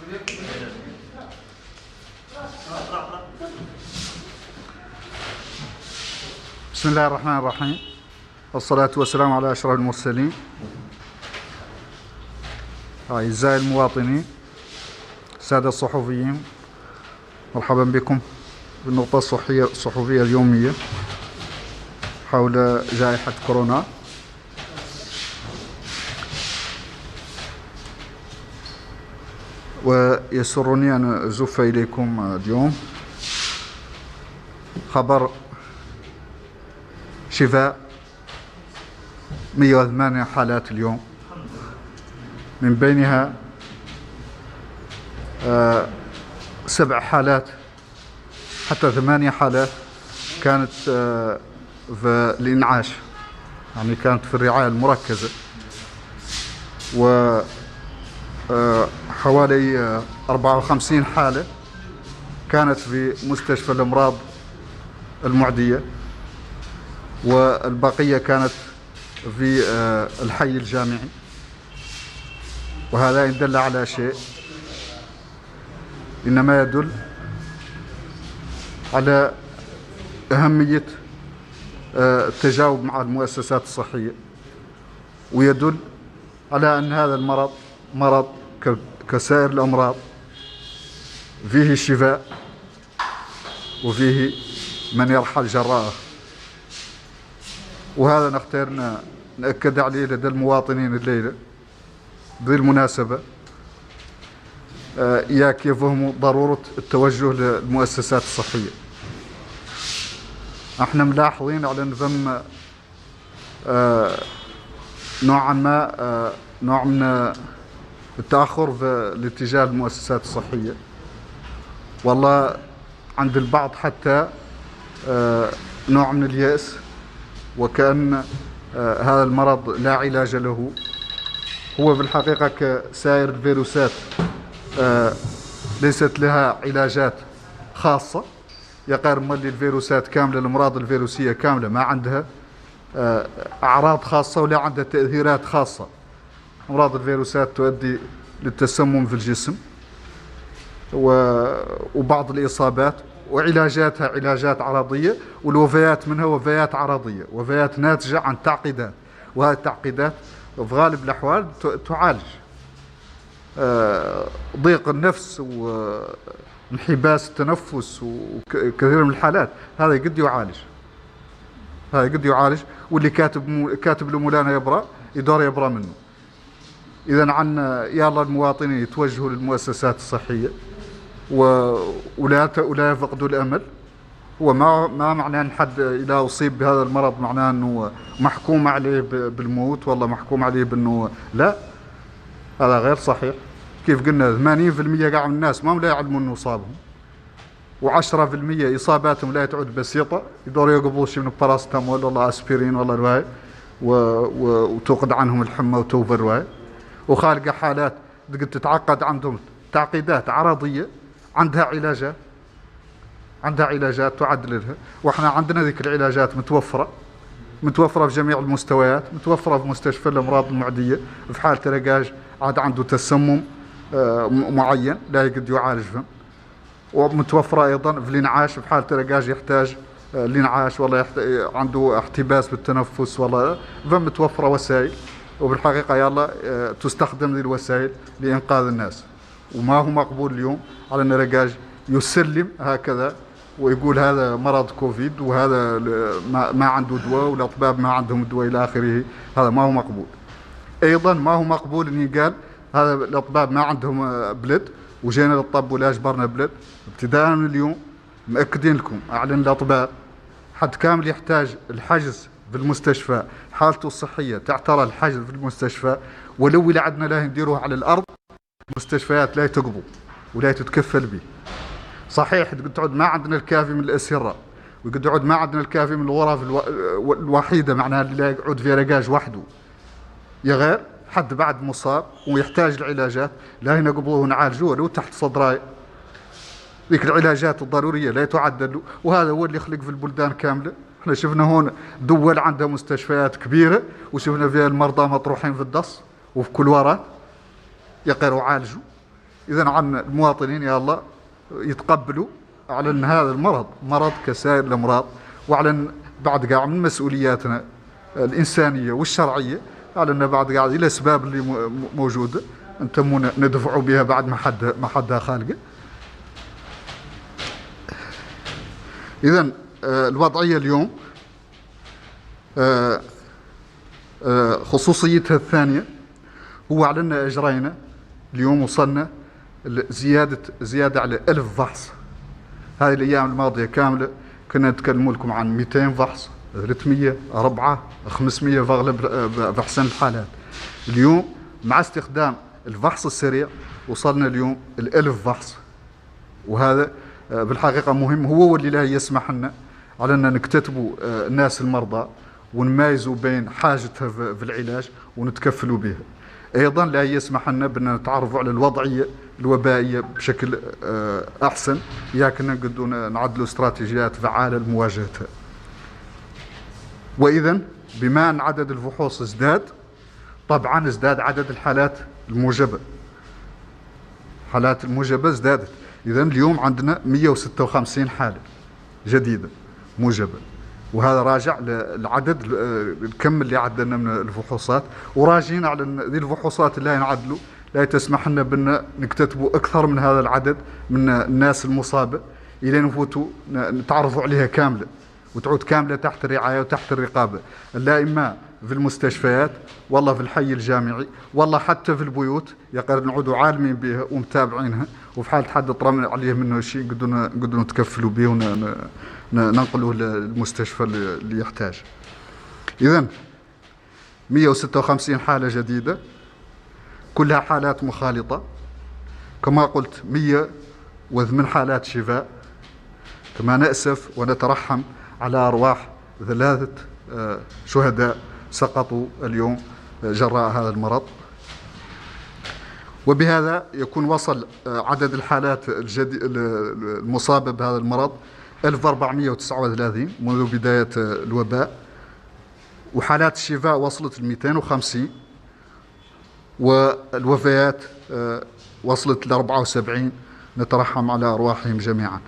بسم الله الرحمن الرحيم، والصلاة والسلام على أشرف المرسلين. أعزائي المواطنين، السادة الصحفيين، مرحبا بكم بالنقطة الصحفية اليومية حول جائحة كورونا. ويسرني أن أزف إليكم اليوم خبر شفاء 108 حالات اليوم، من بينها 7 حالات حتى 8 حالات كانت في الإنعاش، يعني كانت في الرعاية المركزة، وحوالي 54 حالة كانت في مستشفى الأمراض المعدية، والبقية كانت في الحي الجامعي. وهذا إن دل على شيء إنما يدل على أهمية التجاوب مع المؤسسات الصحية، ويدل على أن هذا المرض مرض كسائر الأمراض، فيه الشفاء وفيه من يرحل جراءه. وهذا نختار نأكد عليه لدى المواطنين الليلة بالمناسبة، إياك يفهموا ضرورة التوجه للمؤسسات الصحية. احنا ملاحظين على نظام نوع من التأخر في الاتجاه للمؤسسات الصحية، والله عند البعض حتى نوع من اليأس، وكأن هذا المرض لا علاج له. هو بالحقيقة كسائر الفيروسات ليست لها علاجات خاصة، يقارن ملي الفيروسات كاملة، الأمراض الفيروسية كاملة ما عندها أعراض خاصة ولا عندها تأثيرات خاصة. أمراض الفيروسات تؤدي للتسمم في الجسم وبعض الإصابات، وعلاجاتها علاجات عرضية، والوفيات منها وفيات عرضية، وفيات ناتجة عن تعقيدات، وهذه التعقيدات في غالب الأحوال تعالج. ضيق النفس وانحباس التنفس وكثير من الحالات هذا قد يعالج، واللي كاتب له مولانا يبرأ يدور يبرأ منه. إذن عنا يلا المواطنين يتوجهوا للمؤسسات الصحية ولا يفقدوا الأمل. هو ما معناه أن حد إذا أصيب بهذا المرض معناه أنه محكوم عليه بالموت، والله محكوم عليه بأنه لا، هذا غير صحيح. كيف قلنا 80% قاع من الناس ما لا يعلمون أنه أصابهم، و10% إصاباتهم لا تعود بسيطة، يدوروا يقبضوا شيء من باراستامول والله أسبرين والله رواية، وتوقد عنهم الحمى وتوفى الرواية. وخالقة حالات قد تتعقد عندهم تعقيدات عرضية، عندها علاجات تعدل لها. واحنا عندنا ذيك العلاجات متوفرة في جميع المستويات، متوفرة في مستشفى الأمراض المعدية في حال تلقاج عاد عنده تسمم معين لا يقد يعالجهم، ومتوفرة أيضا في الإنعاش في حال تلقاج يحتاج الإنعاش، والله عنده احتباس بالتنفس، والله فمتوفرة وسائل. وبالحقيقة يلا تستخدم ذي الوسائل لإنقاذ الناس. وما هو مقبول اليوم على أن رجاج يسلم هكذا ويقول هذا مرض كوفيد وهذا ما عنده دواء والأطباء ما عندهم دواء إلى آخره. هذا ما هو مقبول. أيضا ما هو مقبول أن يقال هذا الأطباء ما عندهم بلد وجينا للطب ولا أجبرنا بلد. ابتداء من اليوم مأكدين لكم، أعلن الأطباء حد كامل يحتاج الحجز في المستشفى، حالته الصحية تعترى الحجز في المستشفى، ولو اللي عندنا لا نديروه على الأرض. المستشفيات لا تقبض ولا تتكفل به. صحيح تقعد ما عندنا الكافي من الأسرة، ويقعد ما عندنا الكافي من الغرف الوحيدة، معناها اللي يقعد فيها رجاج وحده، يا غير حد بعد مصاب ويحتاج العلاجات لا ينقبضوه ونعالجوه لو تحت صدراي. ذيك العلاجات الضرورية لا تعدل، وهذا هو اللي يخلق في البلدان كاملة. احنا شفنا هون دول عندها مستشفيات كبيرة وشفنا فيها المرضى مطروحين في الدص وفي كل ورات يقدروا يعالجوا. إذا عن المواطنين يا الله يتقبلوا على أن هذا المرض مرض كسائر الأمراض، وعلى أن بعد قاع من مسؤولياتنا الإنسانية والشرعية على أن بعد قاع الأسباب اللي موجودة نتمون ندفعوا بها بعد ما حد خالقه. إذن الوضعية اليوم خصوصيتها الثانية هو على أن أجرينا اليوم وصلنا زيادة على 1000 فحص. هذه الأيام الماضية كاملة كنا نتكلم لكم عن 200 فحص، 300، 4، 500 في أغلب أحسن الحالات. اليوم مع استخدام الفحص السريع وصلنا اليوم 1000 فحص، وهذا بالحقيقة مهم، هو اللي لا يسمح لنا على أن نكتتبوا الناس المرضى ونميزوا بين حاجتها في العلاج ونتكفلوا بها. أيضا لا يسمح لنا بأن نتعرفوا على الوضعية الوبائية بشكل أحسن، ياكن نقدروا نعدلوا استراتيجيات فعالة لمواجهتها. وإذا بما أن عدد الفحوص ازداد، طبعا ازداد عدد الحالات الموجبة. حالات الموجبة ازدادت. إذا اليوم عندنا 156 حالة جديدة موجبة، وهذا راجع للعدد الكم اللي عدلنا من الفحوصات، وراجعين على ذي الفحوصات اللي ينعدلوا لا تسمح لنا بأن نكتتبوا أكثر من هذا العدد من الناس المصابة إلى نفوتوا نتعرفوا عليها كاملة وتعود كاملة تحت الرعاية وتحت الرقابة، لا إما في المستشفيات والله في الحي الجامعي والله حتى في البيوت يقدر نعودوا عالمين بها ومتابعينها، وفي حال حد طرم عليه منه شيء نقدروا نتكفلوا به وننقلوه للمستشفى اللي يحتاج. إذن 156 حالة جديدة كلها حالات مخالطة، كما قلت 108 حالات شفاء. كما نأسف ونترحم على أرواح 3 شهداء سقطوا اليوم جراء هذا المرض. وبهذا يكون وصل عدد الحالات المصابة بهذا المرض 1439 منذ بداية الوباء، وحالات الشفاء وصلت ل 250، والوفيات وصلت ل 74. نترحم على أرواحهم جميعا.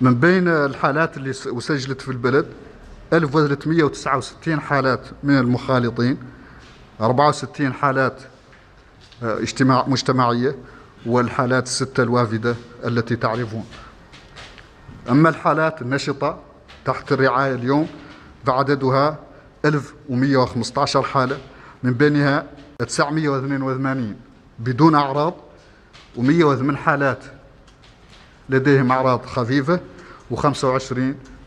من بين الحالات اللي سجلت في البلد 1369 حالات من المخالطين، 64 حالات مجتمعية، والحالات 6 الوافدة التي تعرفون. أما الحالات النشطة تحت الرعاية اليوم فعددها 1115 حالة، من بينها 982 بدون أعراض، و108 حالات لديهم أعراض خفيفة، و25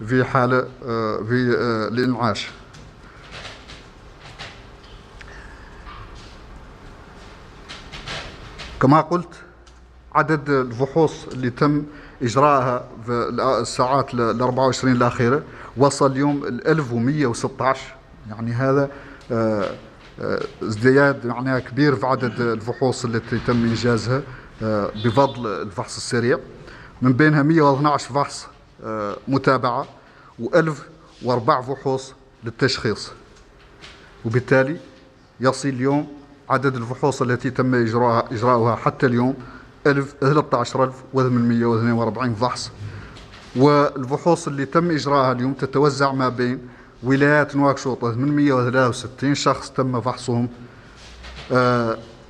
في حالة في الإنعاش. كما قلت عدد الفحوص اللي تم إجراءها في الساعات 24 الأخيرة وصل اليوم 1116، يعني هذا ازدياد معناها كبير في عدد الفحوص التي تم إنجازها بفضل الفحص السريع، من بينها 112 فحص متابعة و1004 فحوص للتشخيص. وبالتالي يصل اليوم عدد الفحوص التي تم إجراؤها حتى اليوم 13842 فحص. والفحوص اللي تم إجراءها اليوم تتوزع ما بين ولايات نواكشوط 863 شخص تم فحصهم،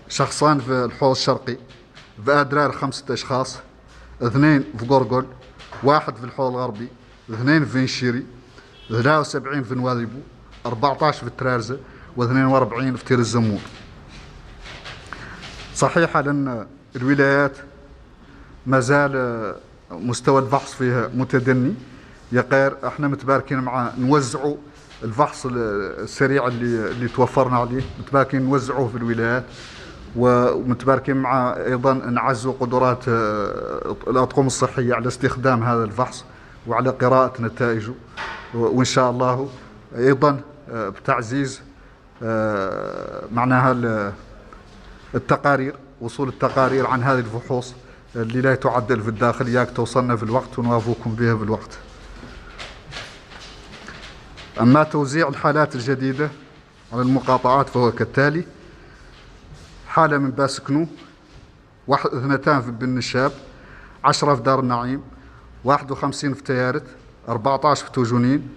شخصان في الحوض الشرقي، في أدرار 5 أشخاص، 2 في قرقل، 1 في الحوض الغربي، 2 في نشيري، 73 في نواذيبو، 14 في الترارزة، و42 في تير الزمور. صحيح أن الولايات ما زال مستوى الفحص فيها متدني، يقير احنا متباركين مع نوزعوا الفحص السريع اللي توفرنا عليه، متباركين نوزعوه في الولايات، ومتباركين مع ايضا نعزوا قدرات الاطقم الصحيه على استخدام هذا الفحص وعلى قراءه نتائجه، وان شاء الله ايضا بتعزيز معناها التقارير، وصول التقارير عن هذه الفحوص اللي لا تعدل في الداخل ياك توصلنا في الوقت ونوافقكم بها في الوقت. أما توزيع الحالات الجديدة على المقاطعات فهو كالتالي: حالة من باسكنو اثنتان في بن الشاب، 10 في دار النعيم، 51 في تيارت، 14 في توجونين،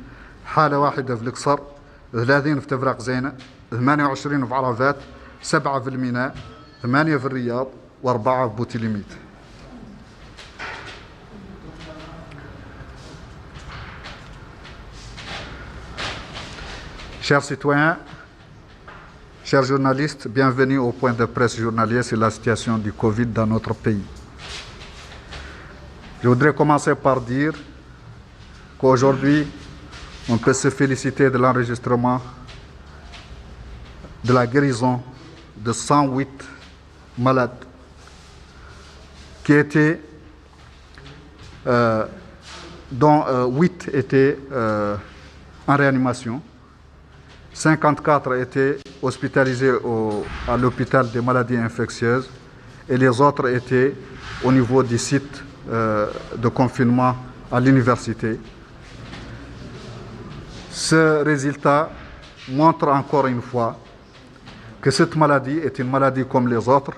حالة واحدة في القصر، 30 في تفرق زينة، 28 في عرفات، 7 في الميناء، 8 في الرياض، و4 في بوتيليميت. Chers citoyens, chers journalistes, bienvenue au point de presse journalier sur la situation du Covid dans notre pays. Je voudrais commencer par dire qu'aujourd'hui, on peut se féliciter de l'enregistrement de la guérison de 108 malades qui étaient, dont 8 étaient en réanimation. 54 étaient hospitalisés à l'hôpital des maladies infectieuses et les autres étaient au niveau du site de confinement à l'université. Ce résultat montre encore une fois que cette maladie est une maladie comme les autres.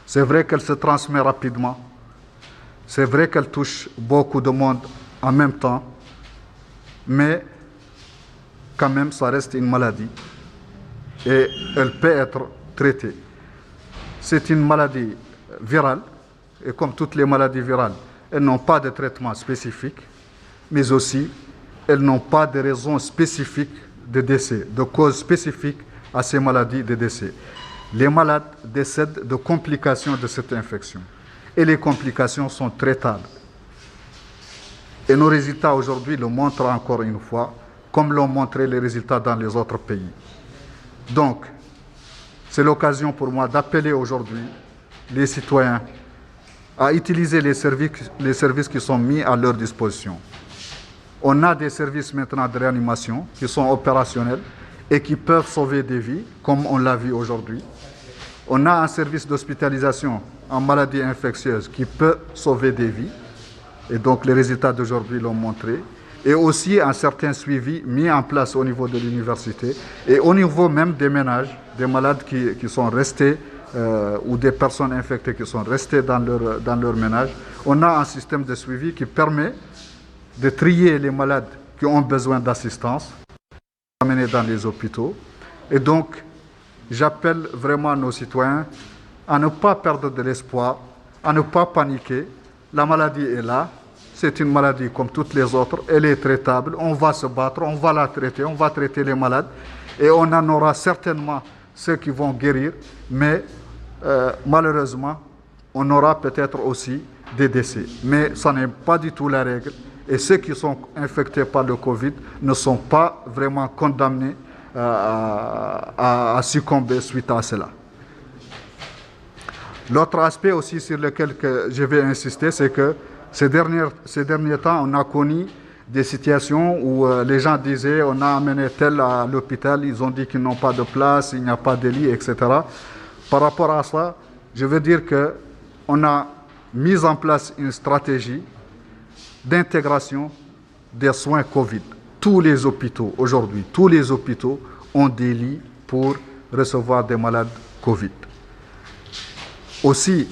C'est vrai qu'elle se transmet rapidement. C'est vrai qu'elle touche beaucoup de monde en même temps. Mais quand même, ça reste une maladie. Et elle peut être traitée. C'est une maladie virale. Et comme toutes les maladies virales, elles n'ont pas de traitement spécifique. Mais aussi, elles n'ont pas de raison spécifique de décès, de cause spécifique à ces maladies de décès. Les malades décèdent de complications de cette infection. Et les complications sont traitables. Et nos résultats aujourd'hui le montrent encore une fois, comme l'ont montré les résultats dans les autres pays. Donc, c'est l'occasion pour moi d'appeler aujourd'hui les citoyens à utiliser les services qui sont mis à leur disposition. On a des services maintenant de réanimation qui sont opérationnels et qui peuvent sauver des vies, comme on l'a vu aujourd'hui. On a un service d'hospitalisation en maladies infectieuses qui peut sauver des vies, et donc les résultats d'aujourd'hui l'ont montré, et aussi un certain suivi mis en place au niveau de l'université et au niveau même des ménages, des malades qui sont restés ou des personnes infectées qui sont restées dans leur ménage. On a un système de suivi qui permet de trier les malades qui ont besoin d'assistance, amener dans les hôpitaux. Et donc, j'appelle vraiment nos citoyens à ne pas perdre de l'espoir, à ne pas paniquer. La maladie est là, c'est une maladie comme toutes les autres, elle est traitable, on va se battre, on va la traiter, on va traiter les malades et on en aura certainement ceux qui vont guérir, mais malheureusement, on aura peut-être aussi des décès. Mais ça n'est pas du tout la règle. Et ceux qui sont infectés par le Covid ne sont pas vraiment condamnés à succomber suite à cela. L'autre aspect aussi sur lequel je vais insister, c'est que ces derniers temps, on a connu des situations où les gens disaient on a amené tel à l'hôpital, ils ont dit qu'ils n'ont pas de place, il n'y a pas de lit, etc. Par rapport à ça, je veux dire qu'on a mis en place une stratégie d'intégration des soins Covid. Tous les hôpitaux, aujourd'hui, tous les hôpitaux ont des lits pour recevoir des malades Covid. Aussi,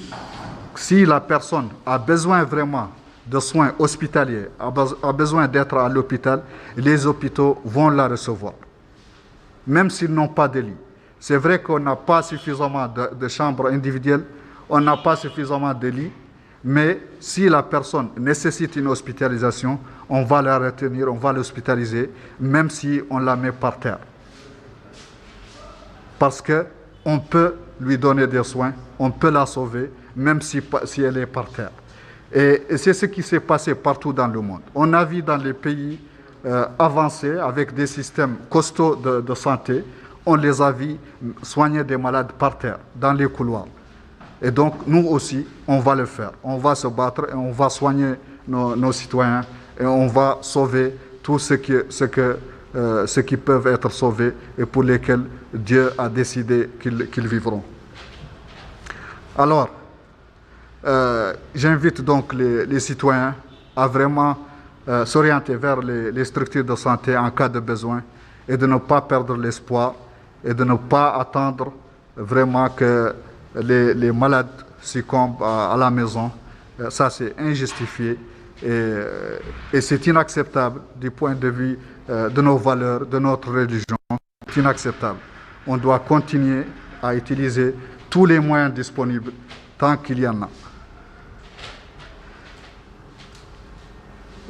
si la personne a besoin vraiment de soins hospitaliers, a besoin d'être à l'hôpital, les hôpitaux vont la recevoir, même s'ils n'ont pas de lit. C'est vrai qu'on n'a pas suffisamment de chambres individuelles, on n'a pas suffisamment de lits, mais si la personne nécessite une hospitalisation, on va la retenir, on va l'hospitaliser, même si on la met par terre. Parce qu'on peut lui donner des soins, on peut la sauver, même si elle est par terre. Et c'est ce qui s'est passé partout dans le monde. On a vu dans les pays avancés, avec des systèmes costauds de santé, on les a vus soigner des malades par terre, dans les couloirs. Et donc, nous aussi, on va le faire. On va se battre et on va soigner nos citoyens et on va sauver tout ce qui peuvent être sauvés et pour lesquels Dieu a décidé qu'ils vivront. Alors, j'invite donc les citoyens à vraiment s'orienter vers les structures de santé en cas de besoin et de ne pas perdre l'espoir et de ne pas attendre vraiment que les malades succombent à la maison. Ça, c'est injustifié et c'est inacceptable du point de vue de nos valeurs, de notre religion. C'est inacceptable. On doit continuer à utiliser tous les moyens disponibles tant qu'il y en a.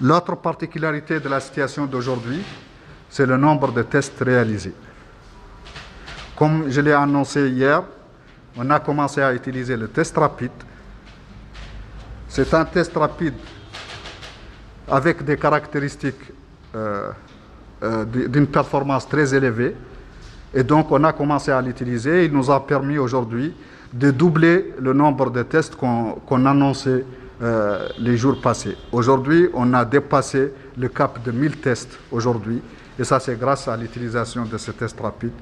L'autre particularité de la situation d'aujourd'hui, c'est le nombre de tests réalisés. Comme je l'ai annoncé hier, on a commencé à utiliser le test rapide. C'est un test rapide avec des caractéristiques d'une performance très élevée. Et donc, on a commencé à l'utiliser. Il nous a permis aujourd'hui de doubler le nombre de tests qu'on annonçait les jours passés. Aujourd'hui, on a dépassé le cap de 1000 tests aujourd'hui. Et ça, c'est grâce à l'utilisation de ce test rapide.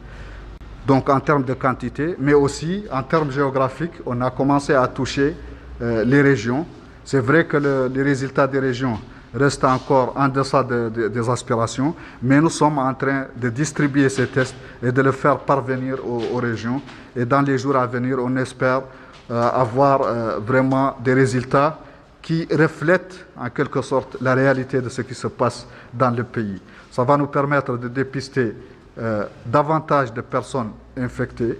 Donc, en termes de quantité, mais aussi en termes géographiques, on a commencé à toucher les régions. C'est vrai que les résultats des régions restent encore en deçà des aspirations, mais nous sommes en train de distribuer ces tests et de les faire parvenir aux régions. Et dans les jours à venir, on espère avoir vraiment des résultats qui reflètent en quelque sorte la réalité de ce qui se passe dans le pays. Ça va nous permettre de dépister davantage de personnes infectées,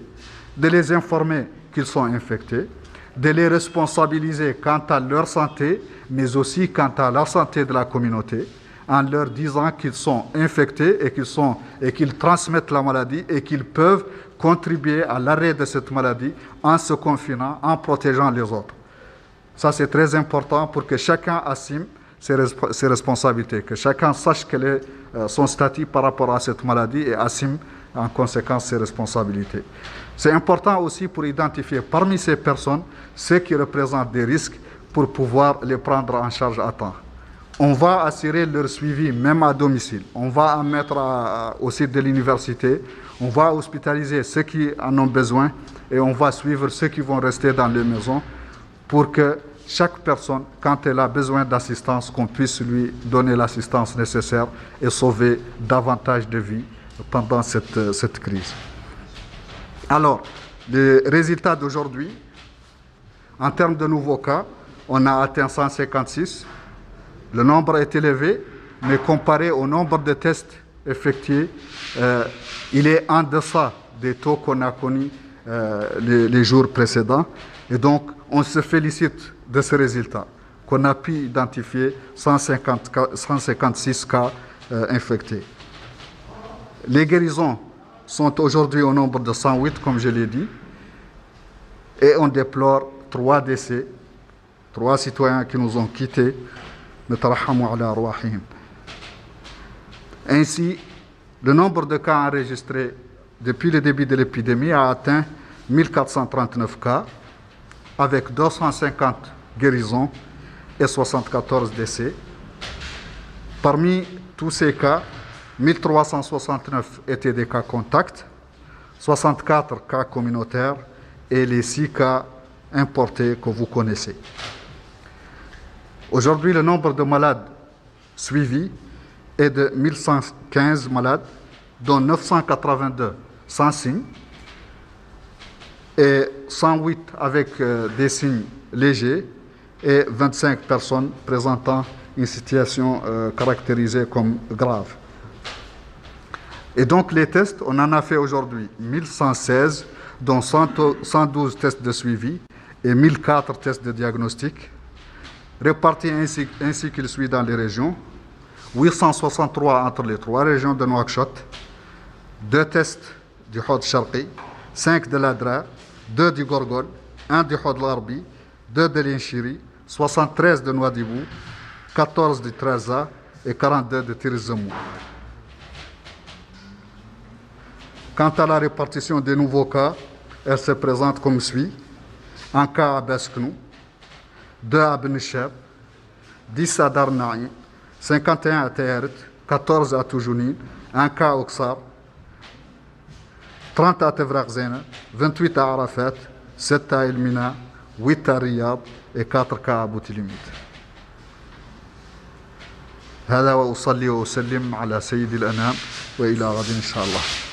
de les informer qu'ils sont infectés, de les responsabiliser quant à leur santé, mais aussi quant à la santé de la communauté, en leur disant qu'ils sont infectés et qu'ils transmettent la maladie et qu'ils peuvent contribuer à l'arrêt de cette maladie en se confinant, en protégeant les autres. Ça, c'est très important pour que chacun assume ses responsabilités, que chacun sache quel est son statut par rapport à cette maladie et assume en conséquence ses responsabilités. C'est important aussi pour identifier parmi ces personnes ceux qui représentent des risques pour pouvoir les prendre en charge à temps. On va assurer leur suivi même à domicile. On va en mettre au site de l'université. On va hospitaliser ceux qui en ont besoin et on va suivre ceux qui vont rester dans les maisons pour que chaque personne, quand elle a besoin d'assistance, qu'on puisse lui donner l'assistance nécessaire et sauver davantage de vies pendant cette crise. Alors, les résultats d'aujourd'hui, en termes de nouveaux cas, on a atteint 156. Le nombre est élevé, mais comparé au nombre de tests effectués, il est en deçà des taux qu'on a connus les jours précédents. Et donc, on se félicite de ce résultat, qu'on a pu identifier 156 cas infectés. Les guérisons sont aujourd'hui au nombre de 108, comme je l'ai dit, et on déplore 3 décès, 3 citoyens qui nous ont quittés. Ainsi, le nombre de cas enregistrés depuis le début de l'épidémie a atteint 1439 cas, avec 250 guérisons et 74 décès. Parmi tous ces cas, 1369 étaient des cas contacts, 64 cas communautaires et les 6 cas importés que vous connaissez. Aujourd'hui, le nombre de malades suivis est de 1115 malades, dont 982 sans signe et 108 avec des signes légers et 25 personnes présentant une situation caractérisée comme grave. Et donc les tests, on en a fait aujourd'hui 1116, dont 112 tests de suivi et 1004 tests de diagnostic, répartis ainsi qu'il suit dans les régions. 863 entre les 3 régions de Nouakchott, 2 tests du Hod Sharqi, 5 de l'Adrar, 2 du Gorgol, 1 du Hod Larbi, 2 de l'Inchiri, 73 de Nouadhibou, 14 du Trarza et 42 de Tirizemou. Quant à la répartition des nouveaux cas, elle se présente comme suit. Un cas à Besknou, 2 à Bencheb, 10 à Darnaï, 51 à Teheret, 14 à Toujounine, 1 cas à Oksar, 30 à Tevrakzena, 28 à Arafat, 7 à Elmina, 8 à Riyad et 4 cas à Boutilimit. هذا وأصلي وأسلم على سيد الأنام وإلى غد إن شاء الله.